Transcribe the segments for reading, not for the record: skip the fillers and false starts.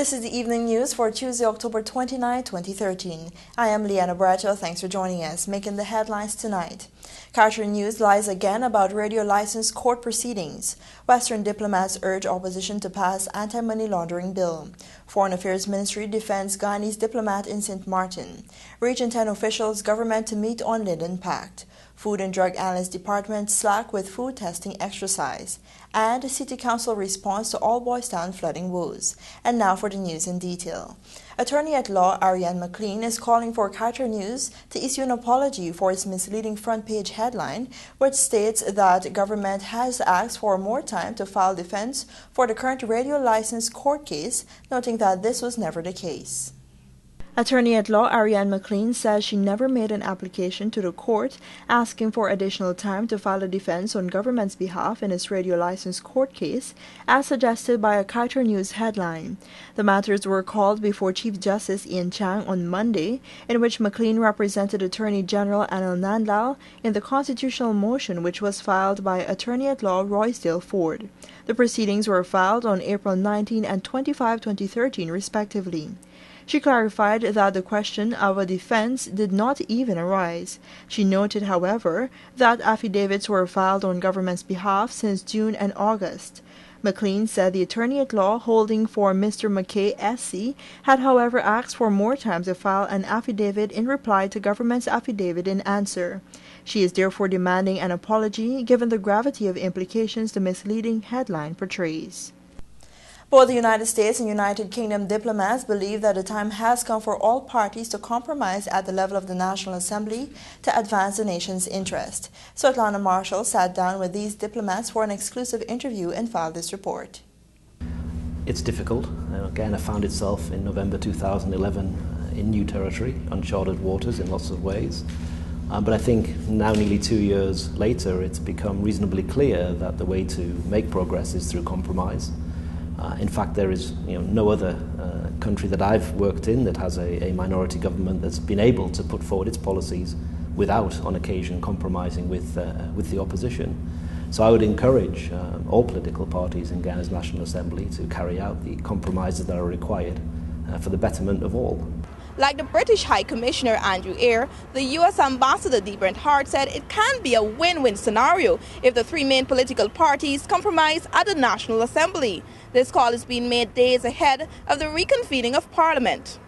This is the evening news for Tuesday, October 29, 2013. I am Liana Bracho. Thanks for joining us. Making the headlines tonight. Khartoum News lies again about radio license court proceedings. Western diplomats urge opposition to pass anti-money laundering bill. Foreign Affairs Ministry defends Guyanese diplomat in St. Martin. Region 10 officials government to meet on Linden Pact. Food and Drug Analyst Department slack with food testing exercise. And City Council response to All Boys Town flooding woes. And now for the news in detail. Attorney at Law Ariane McLean is calling for Khartoum News to issue an apology for its misleading front page headline, which states that government has asked for more time to file defense for the current radio license court case, noting that this was never the case. Attorney at Law Ariane McLean says she never made an application to the court asking for additional time to file a defense on government's behalf in its radio license court case, as suggested by a Khartoum News headline. The matters were called before Chief Justice Ian Chang on Monday, in which McLean represented Attorney General Anil Nandlal in the constitutional motion which was filed by Attorney at Law Roysdale Ford. The proceedings were filed on April 19 and 25, 2013, respectively. She clarified that the question of a defense did not even arise. She noted, however, that affidavits were filed on government's behalf since June and August. McLean said the attorney at law holding for Mr. McKay SC had, however, asked for more time to file an affidavit in reply to government's affidavit in answer. She is therefore demanding an apology given the gravity of implications the misleading headline portrays. Both the United States and United Kingdom diplomats believe that the time has come for all parties to compromise at the level of the National Assembly to advance the nation's interest. Svetlana Marshall sat down with these diplomats for an exclusive interview and filed this report. It's difficult. Guyana found itself in November 2011 in new territory, uncharted waters in lots of ways. But I think now, nearly 2 years later, it's become reasonably clear that the way to make progress is through compromise. In fact, there is no other country that I've worked in that has a minority government that's been able to put forward its policies without, on occasion, compromising with the opposition. So I would encourage all political parties in Guyana's National Assembly to carry out the compromises that are required for the betterment of all. Like the British High Commissioner Andrew Eyre, the U.S. Ambassador D. Brent Hart said it can be a win-win scenario if the three main political parties compromise at the National Assembly. This call is being made days ahead of the reconvening of Parliament.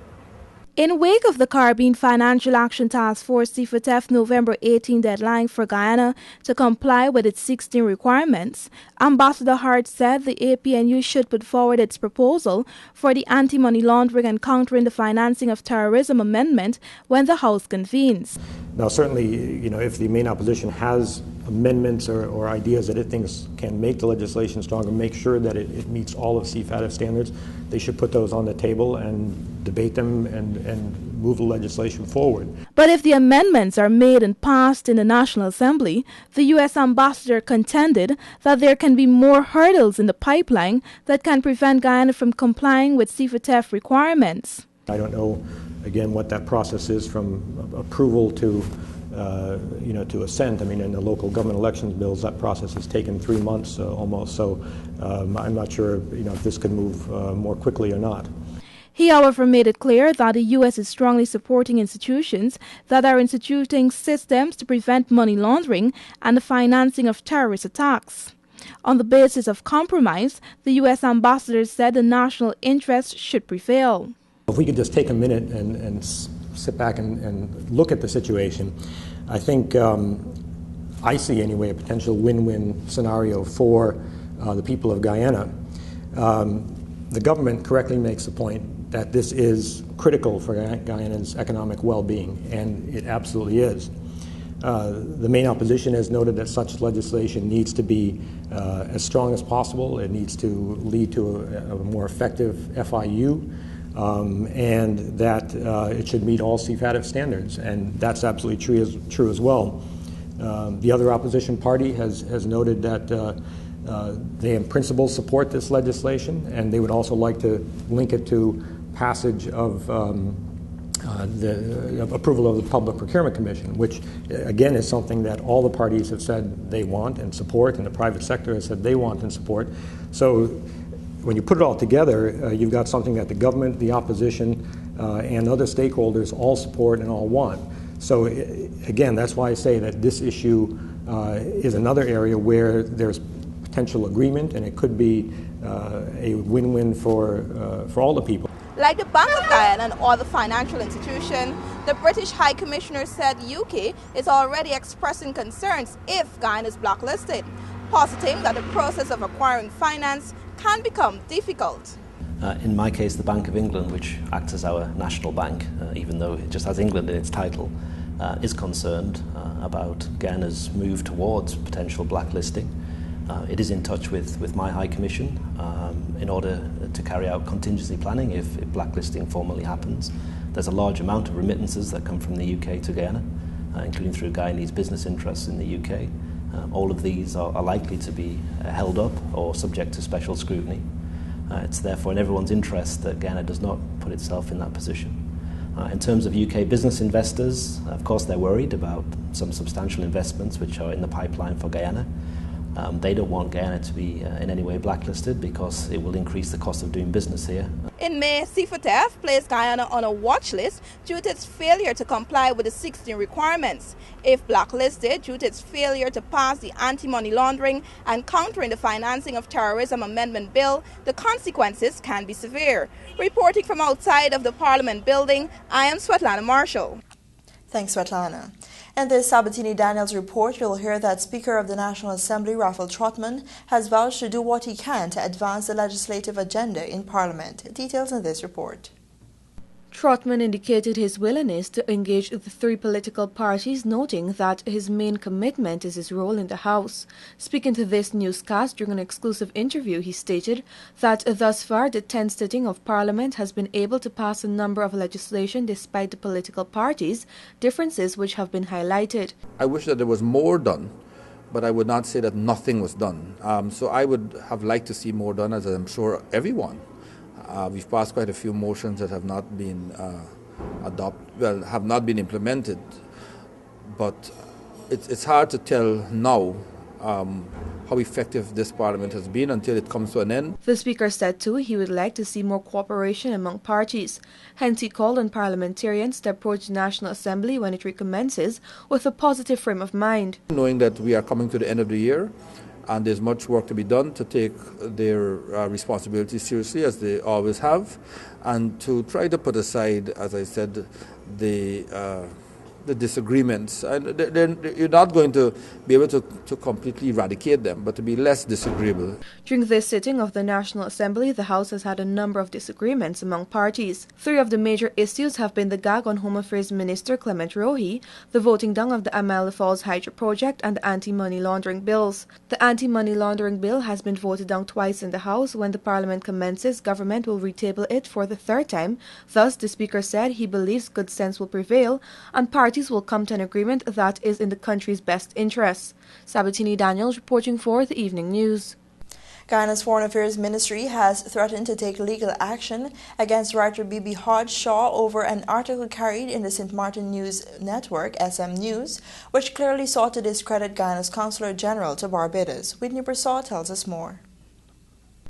In wake of the Caribbean Financial Action Task Force CFATF November 18 deadline for Guyana to comply with its 16 requirements, Ambassador Hart said the APNU should put forward its proposal for the Anti-Money Laundering and Countering the Financing of Terrorism Amendment when the House convenes. Now, certainly, if the main opposition has amendments or ideas that it thinks can make the legislation stronger, make sure that it meets all of CFATF standards, they should put those on the table and debate them and move the legislation forward. But if the amendments are made and passed in the National Assembly, the U.S. ambassador contended that there can be more hurdles in the pipeline that can prevent Guyana from complying with CFATF requirements. I don't know, again, what that process is from approval to assent. I mean, in the local government elections bills, that process has taken 3 months almost. So I'm not sure, if this could move more quickly or not. He, however, made it clear that the U.S. is strongly supporting institutions that are instituting systems to prevent money laundering and the financing of terrorist attacks. On the basis of compromise, the U.S. ambassador said the national interest should prevail. If we could just take a minute and sit back and look at the situation, I think I see anyway a potential win-win scenario for the people of Guyana. The government correctly makes the point that this is critical for Guyana's economic well-being, and it absolutely is. The main opposition has noted that such legislation needs to be as strong as possible. It needs to lead to a more effective FIU, and that it should meet all CFATF standards, and that's absolutely true as well. The other opposition party has noted that they in principle support this legislation, and they would also like to link it to passage of the approval of the Public Procurement Commission, which again is something that all the parties have said they want and support, and the private sector has said they want and support. So when you put it all together, you've got something that the government, the opposition, and other stakeholders all support and all want. So again, that's why I say that this issue is another area where there's potential agreement, and it could be a win-win for all the people. Like the Bank of Guyana and other financial institutions, the British High Commissioner said UK is already expressing concerns if Guyana is blacklisted, positing that the process of acquiring finance can become difficult. In my case, the Bank of England, which acts as our national bank, even though it just has England in its title, is concerned about Guyana's move towards potential blacklisting. It is in touch with my High Commission in order to carry out contingency planning if blacklisting formally happens. There's a large amount of remittances that come from the UK to Guyana, including through Guyanese business interests in the UK. All of these are likely to be held up or subject to special scrutiny. It's therefore in everyone's interest that Guyana does not put itself in that position. In terms of UK business investors, of course they're worried about some substantial investments which are in the pipeline for Guyana. They don't want Guyana to be in any way blacklisted because it will increase the cost of doing business here. In May, CFTF placed Guyana on a watch list due to its failure to comply with the 16 requirements. If blacklisted due to its failure to pass the Anti-Money Laundering and Countering the Financing of Terrorism Amendment Bill, the consequences can be severe. Reporting from outside of the Parliament building, I am Svetlana Marshall. Thanks, Svetlana. In this Sabatini Daniels report, you'll hear that Speaker of the National Assembly, Raphael Trotman, has vowed to do what he can to advance the legislative agenda in Parliament. Details in this report. Trotman indicated his willingness to engage the three political parties, noting that his main commitment is his role in the House. Speaking to this newscast during an exclusive interview, he stated that thus far the 10th sitting of Parliament has been able to pass a number of legislation despite the political parties' differences which have been highlighted. I wish that there was more done, but I would not say that nothing was done. So I would have liked to see more done, as I'm sure everyone. We've passed quite a few motions that have not been have not been implemented. But it's hard to tell now how effective this Parliament has been until it comes to an end. The Speaker said too he would like to see more cooperation among parties. Hence he called on parliamentarians to approach the National Assembly when it recommences with a positive frame of mind. Knowing that we are coming to the end of the year, and there's much work to be done to take their responsibilities seriously, as they always have, and to try to put aside, as I said, the disagreements. And you're not going to be able to completely eradicate them, but to be less disagreeable. During this sitting of the National Assembly, the House has had a number of disagreements among parties. Three of the major issues have been the gag on Home Affairs Minister Clement Rohi, the voting down of the Amalda Falls Hydro Project, and the anti-money laundering bills. The anti-money laundering bill has been voted down twice in the House. When the Parliament commences, government will retable it for the third time. Thus, the Speaker said he believes good sense will prevail and parties will come to an agreement that is in the country's best interests. Sabatini Daniels reporting for the Evening News. Guyana's Foreign Affairs Ministry has threatened to take legal action against writer Bibi Hodge Shaw over an article carried in the St. Martin News Network, SM News, which clearly sought to discredit Guyana's Consular General to Barbados. Whitney Brassard tells us more.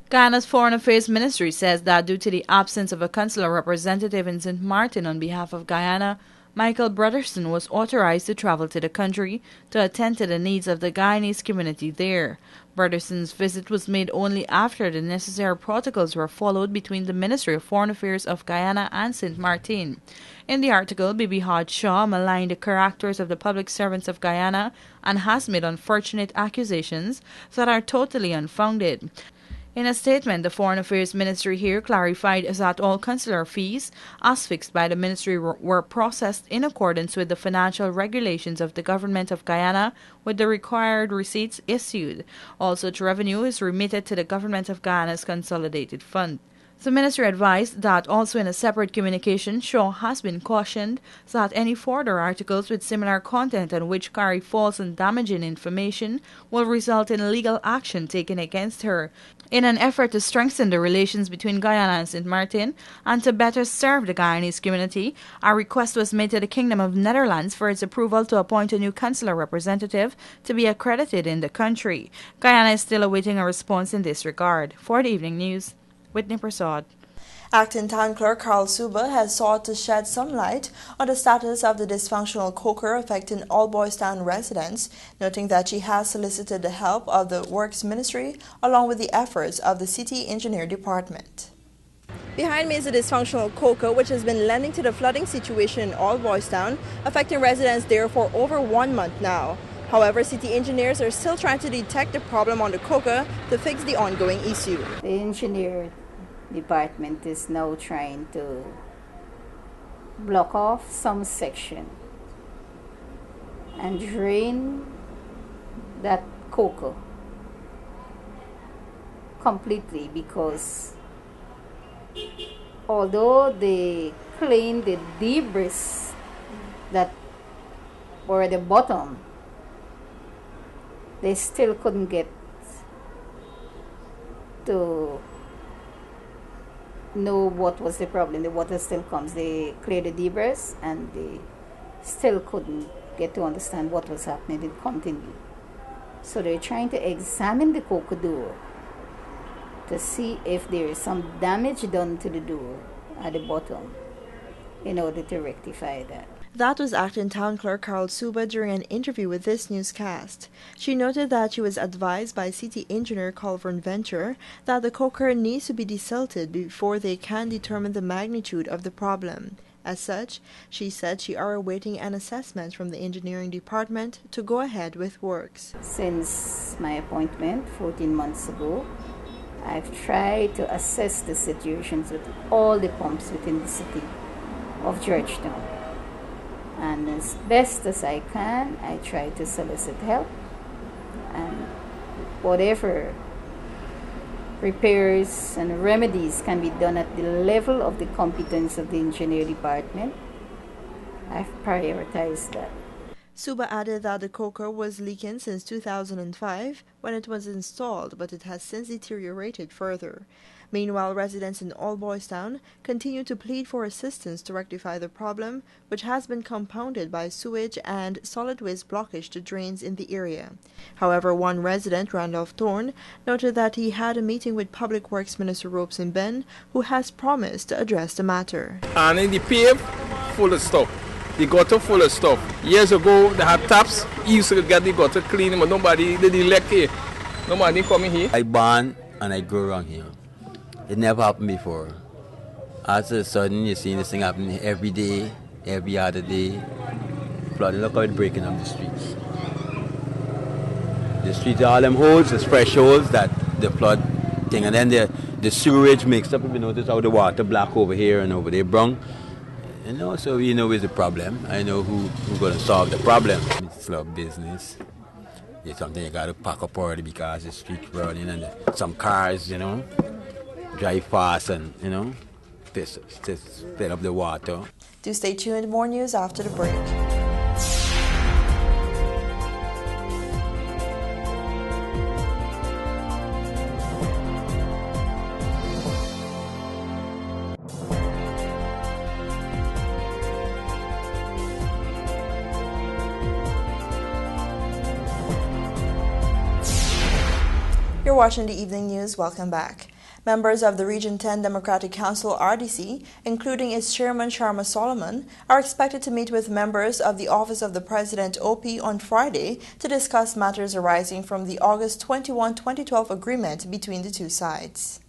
Guyana's Foreign Affairs Ministry says that due to the absence of a consular representative in St. Martin on behalf of Guyana, Michael Brotherson was authorized to travel to the country to attend to the needs of the Guyanese community there. Brotherson's visit was made only after the necessary protocols were followed between the Ministry of Foreign Affairs of Guyana and St. Martin. In the article, Bibi Hodge Shaw maligned the characters of the public servants of Guyana and has made unfortunate accusations that are totally unfounded. In a statement, the Foreign Affairs Ministry here clarified that all consular fees, as fixed by the Ministry, were processed in accordance with the financial regulations of the Government of Guyana, with the required receipts issued. All such revenue is remitted to the Government of Guyana's Consolidated Fund. The Ministry advised that also in a separate communication, Shaw has been cautioned that any further articles with similar content and which carry false and damaging information will result in legal action taken against her. In an effort to strengthen the relations between Guyana and St. Martin and to better serve the Guyanese community, a request was made to the Kingdom of Netherlands for its approval to appoint a new consular representative to be accredited in the country. Guyana is still awaiting a response in this regard. For the Evening News, Whitney Prasad. Acting Town Clerk Carl Suba has sought to shed some light on the status of the dysfunctional coker affecting All Boys Town residents, noting that she has solicited the help of the Works Ministry along with the efforts of the City Engineer Department. Behind me is a dysfunctional coker which has been lending to the flooding situation in All Boys Town, affecting residents there for over 1 month now. However, city engineers are still trying to detect the problem on the coker to fix the ongoing issue. The engineer department is now trying to block off some section and drain that coker completely, because although they cleaned the debris that were at the bottom, they still couldn't get to know what was the problem. The water still comes. They cleared the debris and they still couldn't get to understand what was happening. It continued. So they're trying to examine the coker door to see if there is some damage done to the door at the bottom in order to rectify that. That was Acting Town Clerk Carl Suba during an interview with this newscast. She noted that she was advised by City Engineer Colvern Venture that the coker needs to be desilted before they can determine the magnitude of the problem. As such, she said she are awaiting an assessment from the engineering department to go ahead with works. Since my appointment 14 months ago, I've tried to assess the situations with all the pumps within the city of Georgetown. And as best as I can, I try to solicit help, and whatever repairs and remedies can be done at the level of the competence of the engineer department, I've prioritized that. Suba added that the coker was leaking since 2005 when it was installed, but it has since deteriorated further. Meanwhile, residents in All Boys Town continue to plead for assistance to rectify the problem, which has been compounded by sewage and solid waste blockage to drains in the area. However, one resident, Randolph Thorne, noted that he had a meeting with Public Works Minister Robeson Ben, who has promised to address the matter. And in the pave, full of stuff. The gutter full of stuff. Years ago, they had taps. You used to get the gutter clean, but nobody did elect here. Nobody coming here. I born and I grew around here. It never happened before. All of a sudden, you see this thing happening every day, every other day. Flooding, look how it's breaking up the streets. The streets are all them holes, there's fresh holes that the flood thing. And then the sewerage mixed up. If you notice how the water black over here and over there brown. You know, so we know it's a problem. I know who's going to solve the problem. It's flood business. It's something you got to pack up already because the street's running and some cars, you know, drive fast and, you know, fill up the water. Do stay tuned. More news after the break. You're watching the Evening News. Welcome back. Members of the Region 10 Democratic Council RDC, including its chairman Sharma Solomon, are expected to meet with members of the Office of the President OP on Friday to discuss matters arising from the August 21, 2012 agreement between the two sides.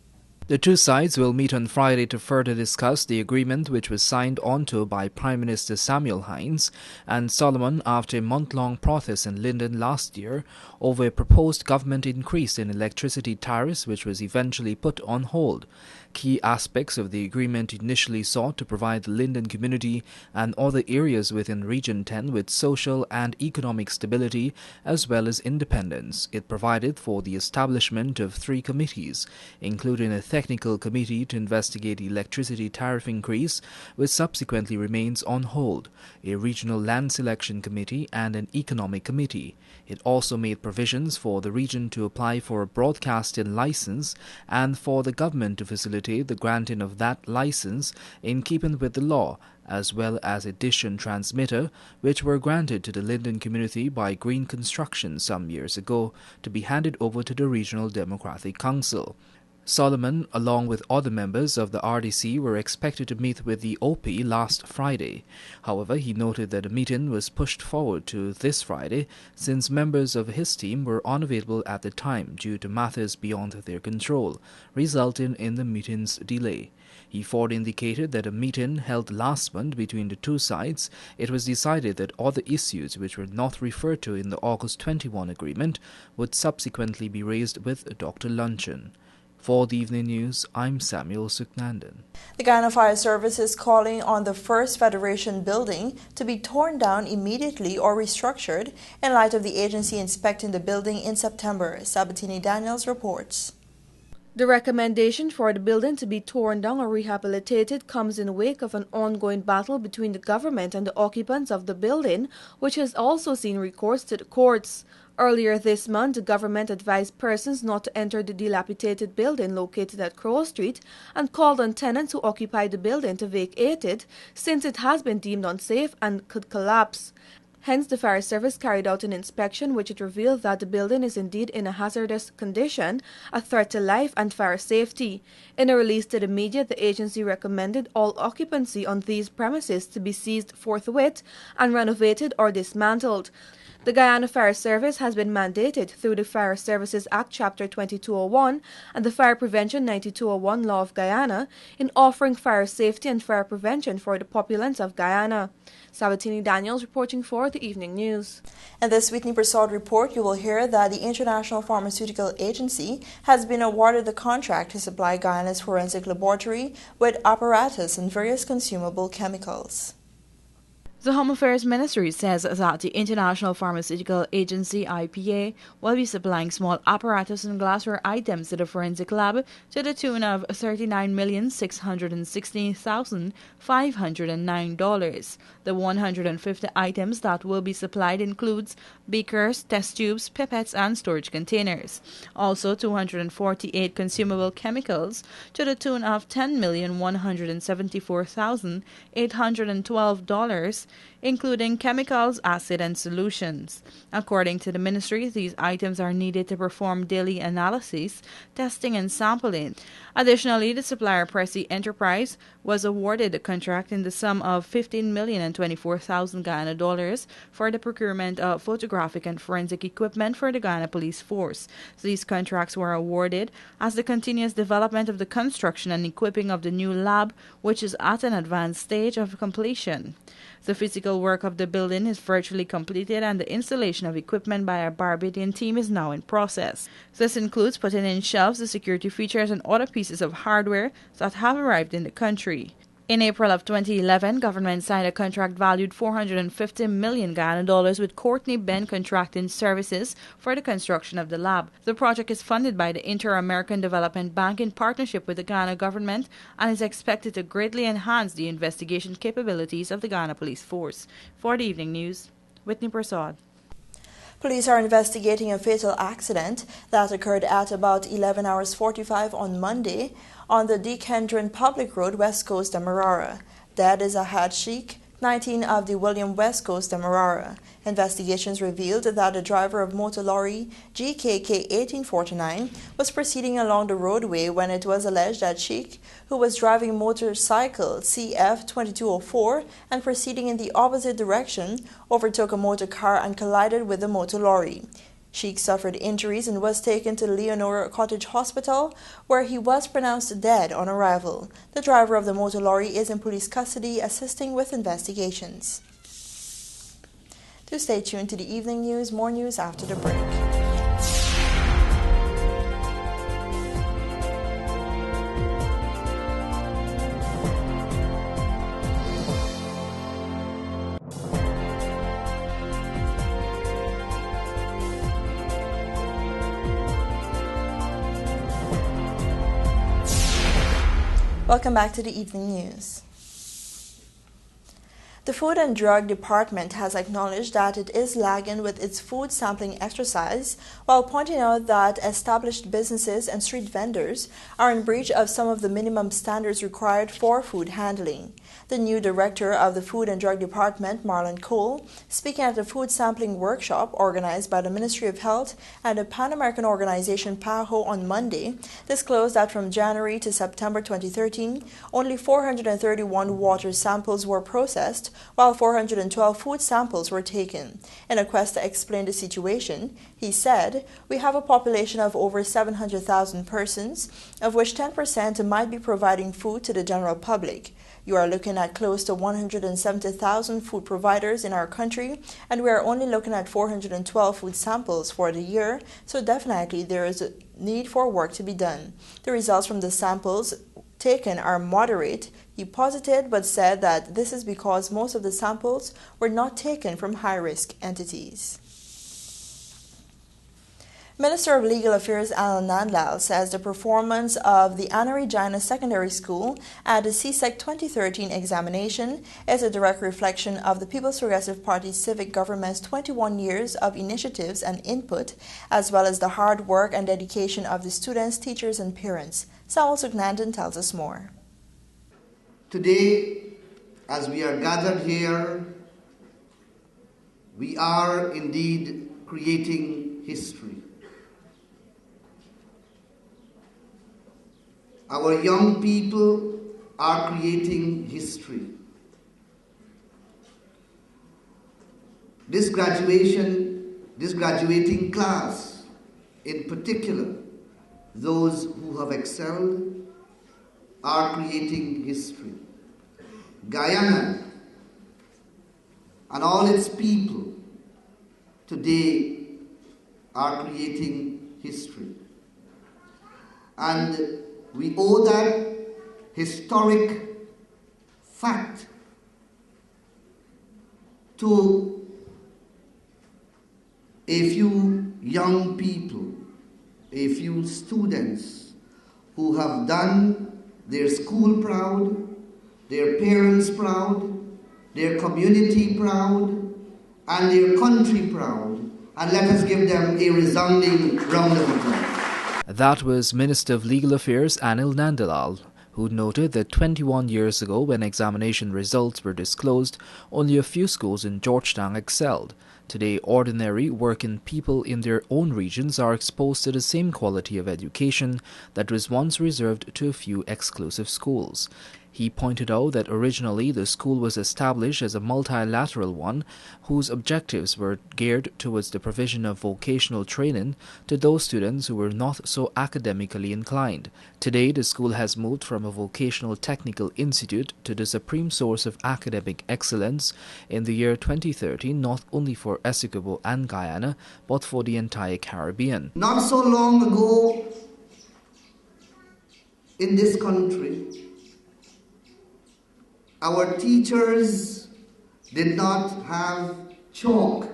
The two sides will meet on Friday to further discuss the agreement which was signed onto by Prime Minister Samuel Hines and Solomon after a month-long protest in Linden last year over a proposed government increase in electricity tariffs which was eventually put on hold. Key aspects of the agreement initially sought to provide the Linden community and other areas within Region 10 with social and economic stability as well as independence. It provided for the establishment of 3 committees, including a technical committee to investigate the electricity tariff increase, which subsequently remains on hold, a regional land selection committee and an economic committee. It also made provisions for the region to apply for a broadcasting license and for the government to facilitate the granting of that license in keeping with the law, as well as a dish and transmitter, which were granted to the Linden community by Green Construction some years ago to be handed over to the Regional Democratic Council. Solomon, along with other members of the RDC, were expected to meet with the OP last Friday. However, he noted that the meeting was pushed forward to this Friday since members of his team were unavailable at the time due to matters beyond their control, resulting in the meeting's delay. He further indicated that a meeting held last month between the two sides, it was decided that other issues which were not referred to in the August 21 agreement would subsequently be raised with Dr. Luncheon. For the Evening News, I'm Samuel Suknandan. The Guyana Fire Service is calling on the First Federation building to be torn down immediately or restructured in light of the agency inspecting the building in September. Sabatini Daniels reports. The recommendation for the building to be torn down or rehabilitated comes in wake of an ongoing battle between the government and the occupants of the building, which has also seen recourse to the courts. Earlier this month, the government advised persons not to enter the dilapidated building located at Crow Street and called on tenants who occupy the building to vacate it since it has been deemed unsafe and could collapse. Hence, the fire service carried out an inspection which it revealed that the building is indeed in a hazardous condition, a threat to life and fire safety. In a release to the media, the agency recommended all occupancy on these premises to be seized forthwith and renovated or dismantled. The Guyana Fire Service has been mandated through the Fire Services Act Chapter 2201 and the Fire Prevention 9201 Law of Guyana in offering fire safety and fire prevention for the populace of Guyana. Sabatini Daniels reporting for the Evening News. In this Whitney Prasad report, you will hear that the International Pharmaceutical Agency has been awarded the contract to supply Guyana's forensic laboratory with apparatus and various consumable chemicals. The Home Affairs Ministry says that the International Pharmaceutical Agency, IPA, will be supplying small apparatus and glassware items to the forensic lab to the tune of $39,616,509. The 150 items that will be supplied includes beakers, test tubes, pipettes, and storage containers. Also, 248 consumable chemicals to the tune of $10,174,812, including chemicals, acid, and solutions. According to the ministry, these items are needed to perform daily analysis, testing, and sampling. Additionally, the supplier Prezi Enterprise was awarded a contract in the sum of $15,024,000 Guyana dollars for the procurement of photographic and forensic equipment for the Guyana Police Force. These contracts were awarded as the continuous development of the construction and equipping of the new lab, which is at an advanced stage of completion. The physical work of the building is virtually completed and the installation of equipment by a Barbadian team is now in process. This includes putting in shelves, the security features, and other pieces of hardware that have arrived in the country. In April of 2011, government signed a contract valued $450 million Guyana dollars with Courtney Benn Contracting Services for the construction of the lab. The project is funded by the Inter-American Development Bank in partnership with the Guyana government and is expected to greatly enhance the investigation capabilities of the Guyana Police Force. For the Evening News, Whitney Prasad. Police are investigating a fatal accident that occurred at about 11:45 on Monday on the Dekendron Public Road, West Coast, Demerara. Dead is Ahad Sheikh, 19 of the William West Coast, Demerara. Investigations revealed that the driver of motor lorry GKK 1849 was proceeding along the roadway when it was alleged that Sheikh, who was driving motorcycle CF 2204 and proceeding in the opposite direction, overtook a motor car and collided with the motor lorry. Sheikh suffered injuries and was taken to Leonora Cottage Hospital, where he was pronounced dead on arrival. The driver of the motor lorry is in police custody, assisting with investigations. Do stay tuned to the Evening News. More news after the break. Welcome back to the Evening News. The Food and Drug Department has acknowledged that it is lagging with its food sampling exercise, while pointing out that established businesses and street vendors are in breach of some of the minimum standards required for food handling. The new director of the Food and Drug Department, Marlon Cole, speaking at a food sampling workshop organized by the Ministry of Health and the Pan-American organization PAHO on Monday, disclosed that from January to September 2013, only 431 water samples were processed, while 412 food samples were taken. In a quest to explain the situation, he said, "We have a population of over 700,000 persons, of which 10% might be providing food to the general public. You are looking at close to 170,000 food providers in our country, and we are only looking at 412 food samples for the year, so definitely there is a need for work to be done. The results from the samples taken are moderate," he posited, but said that this is because most of the samples were not taken from high-risk entities. Minister of Legal Affairs Anil Nandlall says the performance of the Anna Regina Secondary School at the CSEC 2013 examination is a direct reflection of the People's Progressive Party civic government's 21 years of initiatives and input, as well as the hard work and dedication of the students, teachers, and parents. Samuel Suknandan tells us more. Today, as we are gathered here, we are indeed creating history. Our young people are creating history. This graduating class, in particular, those who have excelled, are creating history. Guyana and all its people today are creating history. And we owe that historic fact to a few young people, a few students who have done their school proud, their parents proud, their community proud, and their country proud. And let us give them a resounding round of applause. That was Minister of Legal Affairs Anil Nandlall, who noted that 21 years ago, when examination results were disclosed, only a few schools in Georgetown excelled. Today, ordinary working people in their own regions are exposed to the same quality of education that was once reserved to a few exclusive schools. He pointed out that originally the school was established as a multilateral one whose objectives were geared towards the provision of vocational training to those students who were not so academically inclined. Today, the school has moved from a vocational technical institute to the supreme source of academic excellence in the year 2013, not only for Essequibo and Guyana, but for the entire Caribbean. Not so long ago in this country, our teachers did not have chalk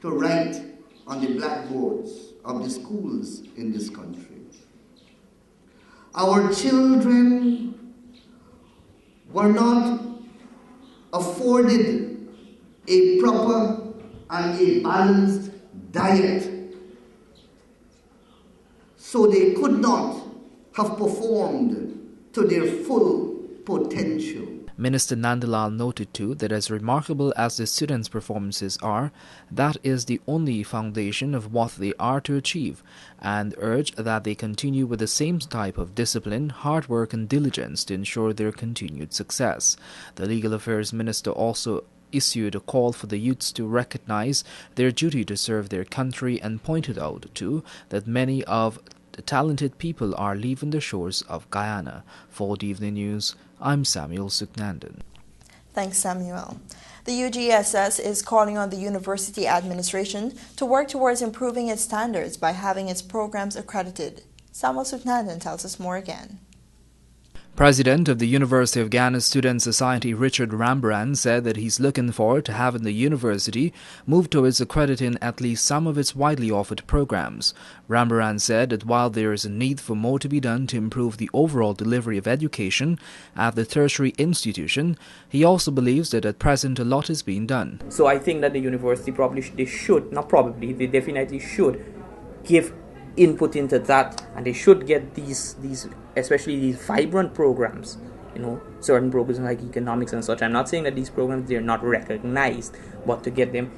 to write on the blackboards of the schools in this country. Our children were not afforded a proper and a balanced diet, so they could not have performed to their full potential. Minister Nandlall noted too that as remarkable as the students' performances are, that is the only foundation of what they are to achieve, and urged that they continue with the same type of discipline, hard work and diligence to ensure their continued success. The Legal Affairs Minister also issued a call for the youths to recognize their duty to serve their country and pointed out too that many of the talented people are leaving the shores of Guyana. For the Evening News, I'm Samuel Suknandan. Thanks, Samuel. The UGSS is calling on the university administration to work towards improving its standards by having its programs accredited. Samuel Suknandan tells us more again. President of the University of Ghana Student Society Richard Rambrand said that he's looking forward to having the university move towards accrediting at least some of its widely offered programs. Rambrand said that while there is a need for more to be done to improve the overall delivery of education at the tertiary institution, he also believes that at present a lot is being done. So I think that the university they definitely should give input into that, and they should get these especially these vibrant programs, certain programs like economics and such. I'm not saying that these programs, they're not recognized, but to get them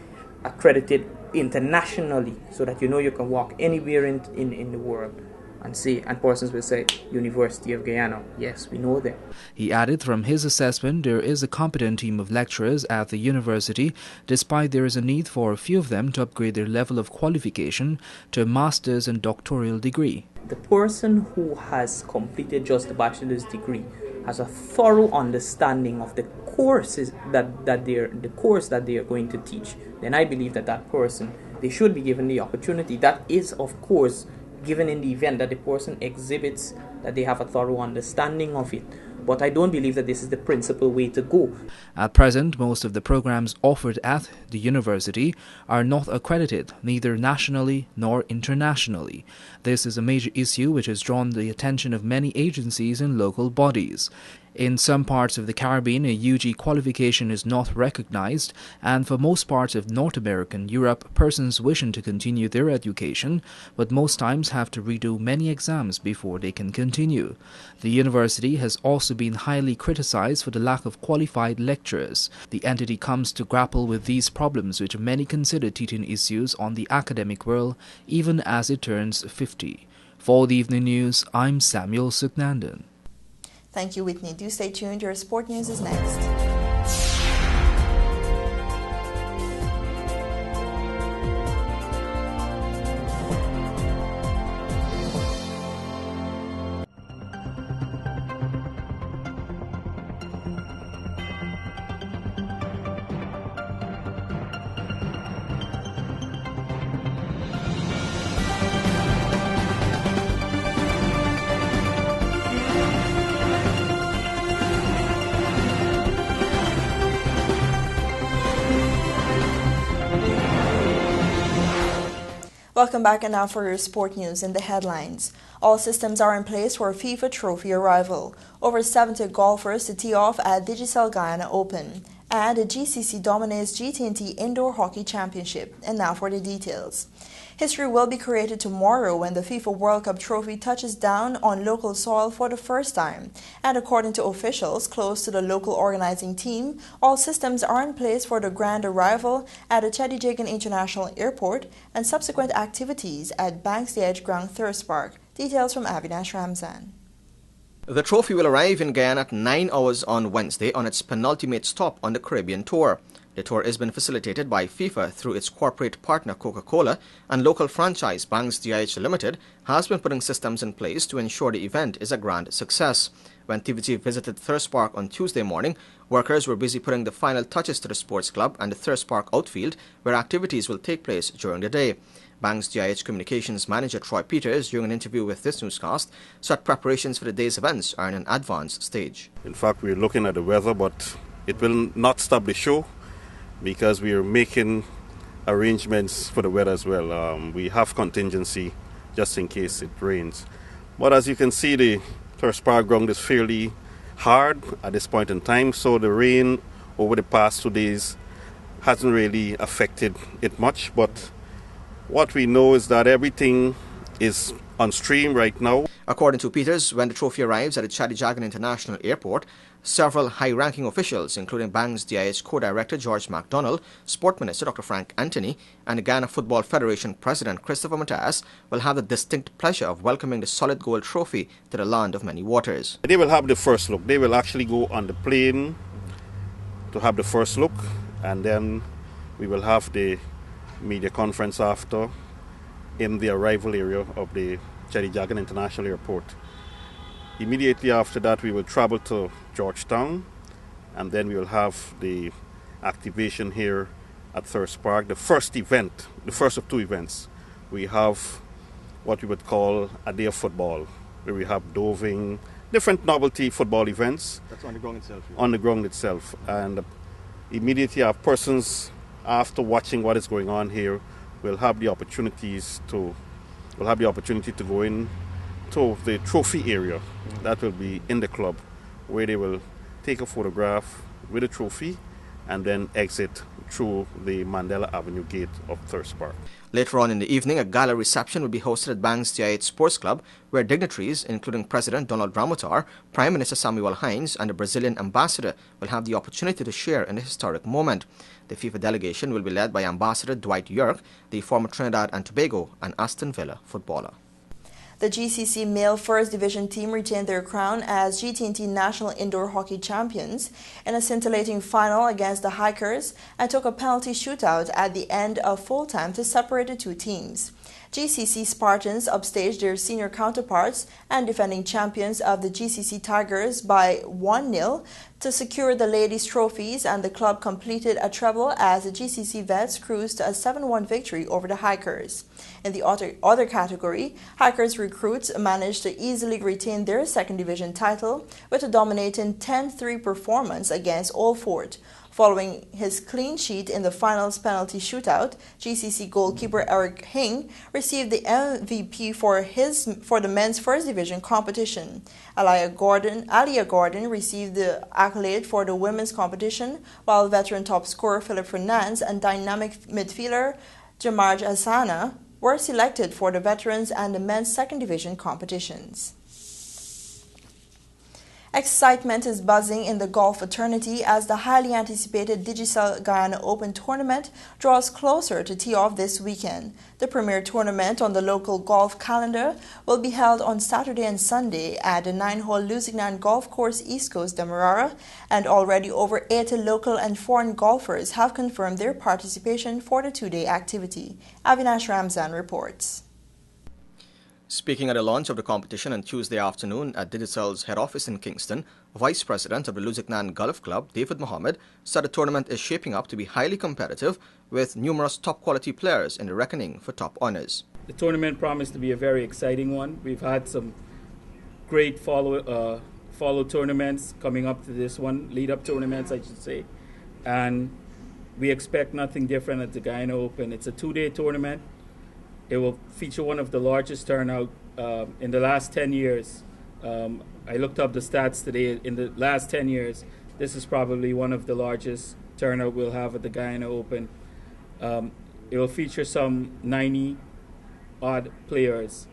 accredited internationally so that you can walk anywhere in the world and say, and persons will say, University of Guyana, yes, we know them. He added from his assessment there is a competent team of lecturers at the university, despite there is a need for a few of them to upgrade their level of qualification to a master's and doctoral degree. The person who has completed just a bachelor's degree has a thorough understanding of the courses that they are going to teach. Then I believe that person, they should be given the opportunity. That is, of course, given in the event that the person exhibits that they have a thorough understanding of it. But I don't believe that this is the principal way to go. At present, most of the programs offered at the university are not accredited, neither nationally nor internationally. This is a major issue which has drawn the attention of many agencies and local bodies. In some parts of the Caribbean, a UG qualification is not recognized, and for most parts of North America and Europe, persons wishing to continue their education, but most times have to redo many exams before they can continue. The university has also been highly criticized for the lack of qualified lecturers. The entity comes to grapple with these problems, which many consider teaching issues on the academic world, even as it turns 50. For the Evening News, I'm Samuel Suknandan. Thank you, Whitney. Do stay tuned. Your sport news is next. Welcome back, and now for your sport news in the headlines. All systems are in place for a FIFA trophy arrival. Over 70 golfers to tee off at Digicel Guyana Open. And the GCC dominates GT&T Indoor Hockey Championship. And now for the details. History will be created tomorrow when the FIFA World Cup trophy touches down on local soil for the first time. And according to officials close to the local organizing team, all systems are in place for the grand arrival at the Chedijagan International Airport and subsequent activities at Banks the Edge Ground Thirst Park. Details from Avinash Ramzan. The trophy will arrive in Guyana at 9 hours on Wednesday on its penultimate stop on the Caribbean Tour. The tour has been facilitated by FIFA through its corporate partner Coca-Cola, and local franchise Banks DIH Limited has been putting systems in place to ensure the event is a grand success. When TVT visited Thirst Park on Tuesday morning, workers were busy putting the final touches to the sports club and the Thirst Park outfield, where activities will take place during the day. Banks DIH Communications Manager Troy Peters, during an interview with this newscast, said preparations for the day's events are in an advanced stage. In fact, we're looking at the weather, but it will not stop the show, because we are making arrangements for the weather as well. We have contingency just in case it rains. But as you can see, the Thirst Park ground is fairly hard at this point in time, so the rain over the past 2 days hasn't really affected it much. But what we know is that everything is on stream right now. According to Peters, when the trophy arrives at the Chedijagan International Airport, several high-ranking officials, including Banks DIH Co-Director George MacDonald, Sport Minister Dr. Frank Anthony, and the Ghana Football Federation President Christopher Matthias, will have the distinct pleasure of welcoming the solid gold trophy to the land of many waters. They will have the first look. They will actually go on the plane to have the first look, and then we will have the media conference after in the arrival area of the Chedijagan International Airport. Immediately after that, we will travel to Georgetown, and then we will have the activation here at Thirst Park. The first event, the first of 2 events, we have what we would call a day of football, where we have doving, different novelty football events. That's on the ground itself. On the ground itself. And immediately our persons, after watching what is going on here, will have the opportunities to go in to the trophy area that will be in the club, where they will take a photograph with a trophy and then exit through the Mandela Avenue gate of Thirst Park. Later on in the evening, a gala reception will be hosted at Banks TI8 Sports Club, where dignitaries, including President Donald Ramotar, Prime Minister Samuel Hines, and the Brazilian ambassador will have the opportunity to share in the historic moment. The FIFA delegation will be led by Ambassador Dwight York, the former Trinidad and Tobago and Aston Villa footballer. The GCC male First Division team retained their crown as GT&T National Indoor Hockey Champions in a scintillating final against the Hikers and took a penalty shootout at the end of full time to separate the two teams. GCC Spartans upstaged their senior counterparts and defending champions of the GCC Tigers by 1-0 to secure the ladies' trophies, and the club completed a treble as the GCC Vets cruised to a 7-1 victory over the Hikers. In the other category, Hikers recruits managed to easily retain their second division title with a dominating 10-3 performance against Old Fort. Following his clean sheet in the finals penalty shootout, GCC goalkeeper Eric Hing received the MVP for the men's first division competition. Alia Gordon received the accolade for the women's competition, while veteran top scorer Philip Fernandes and dynamic midfielder Jamarj Hassana were selected for the veterans and the men's second division competitions. Excitement is buzzing in the golf fraternity as the highly anticipated Digicel Guyana Open tournament draws closer to tee off this weekend. The premier tournament on the local golf calendar will be held on Saturday and Sunday at the 9-hole Lusignan Golf Course East Coast Demerara, and already over 80 local and foreign golfers have confirmed their participation for the two-day activity. Avinash Ramzan reports. Speaking at the launch of the competition on Tuesday afternoon at Digicel's head office in Kingston, Vice President of the Lusignan Golf Club, David Mohammed, said the tournament is shaping up to be highly competitive with numerous top-quality players in the reckoning for top honors. The tournament promised to be a very exciting one. We've had some great follow tournaments coming up to this one, lead-up tournaments, I should say, and we expect nothing different at the Guyana Open. It's a two-day tournament. It will feature one of the largest turnout in the last 10 years. I looked up the stats today. In the last 10 years, this is probably one of the largest turnout we'll have at the Guyana Open. It will feature some 90-odd players.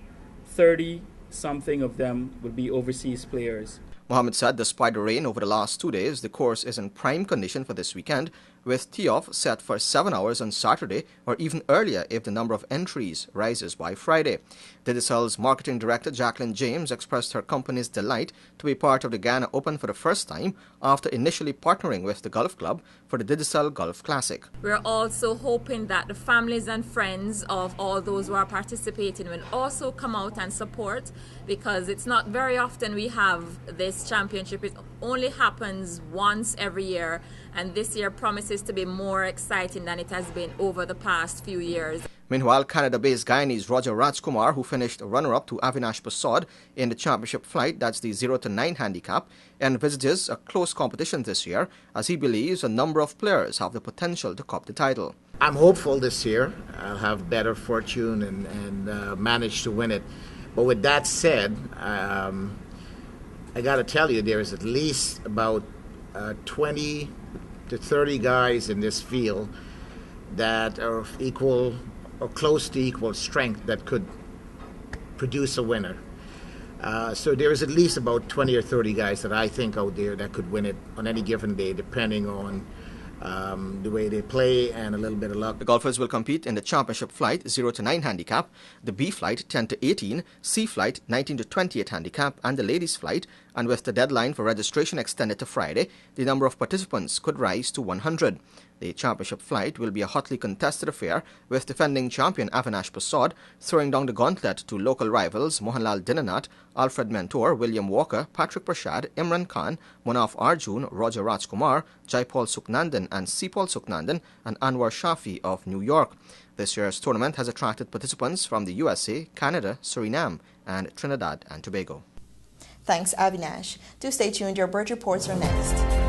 30-something of them will be overseas players. Mohammed said despite the rain over the last 2 days, the course is in prime condition for this weekend, with tee-off set for 7 hours on Saturday or even earlier if the number of entries rises by Friday. Digicel's marketing director Jacqueline James expressed her company's delight to be part of the Guyana Open for the first time after initially partnering with the golf club for the Digicel Golf Classic. We're also hoping that the families and friends of all those who are participating will also come out and support, because it's not very often we have this championship. It only happens once every year, and this year promises to be more exciting than it has been over the past few years. Meanwhile, Canada-based Guyanese Roger Rajkumar, who finished runner-up to Avinash Prasad in the championship flight, that's the 0-9 handicap, envisages a close competition this year, as he believes a number of players have the potential to cup the title. I'm hopeful this year I'll have better fortune and manage to win it. But with that said, I got to tell you, there is at least about 20 to 30 guys in this field that are of equal or close to equal strength that could produce a winner. So there is at least about 20 or 30 guys that I think out there that could win it on any given day, depending on the way they play and a little bit of luck. The golfers will compete in the championship flight 0-9 handicap, the B flight 10-18, C flight 19-28 handicap, and the ladies flight. And with the deadline for registration extended to Friday, the number of participants could rise to 100. The championship flight will be a hotly contested affair, with defending champion Avinash Prasad throwing down the gauntlet to local rivals Mohanlal Dinanath, Alfred Mentor, William Walker, Patrick Prashad, Imran Khan, Munaf Arjun, Roger Rajkumar, Jaipal Suknandan and Sipal Suknandan, and Anwar Shafi of New York. This year's tournament has attracted participants from the USA, Canada, Suriname, and Trinidad and Tobago. Thanks, Avinash. Do stay tuned, your Bridge Reports are next.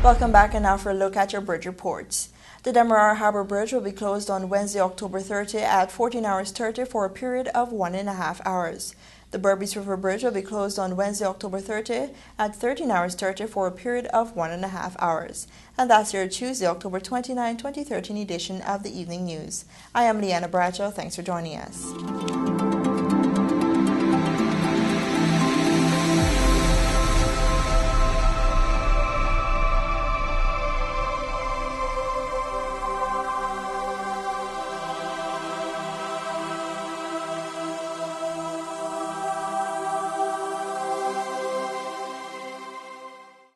Welcome back, and now for a look at your bridge reports. The Demerara Harbour Bridge will be closed on Wednesday, October 30 at 14 hours 30 for a period of 1.5 hours. The Berbice River Bridge will be closed on Wednesday, October 30 at 13 hours 30 for a period of 1.5 hours. And that's your Tuesday, October 29, 2013 edition of the Evening News. I am Leanna Bradshaw. Thanks for joining us.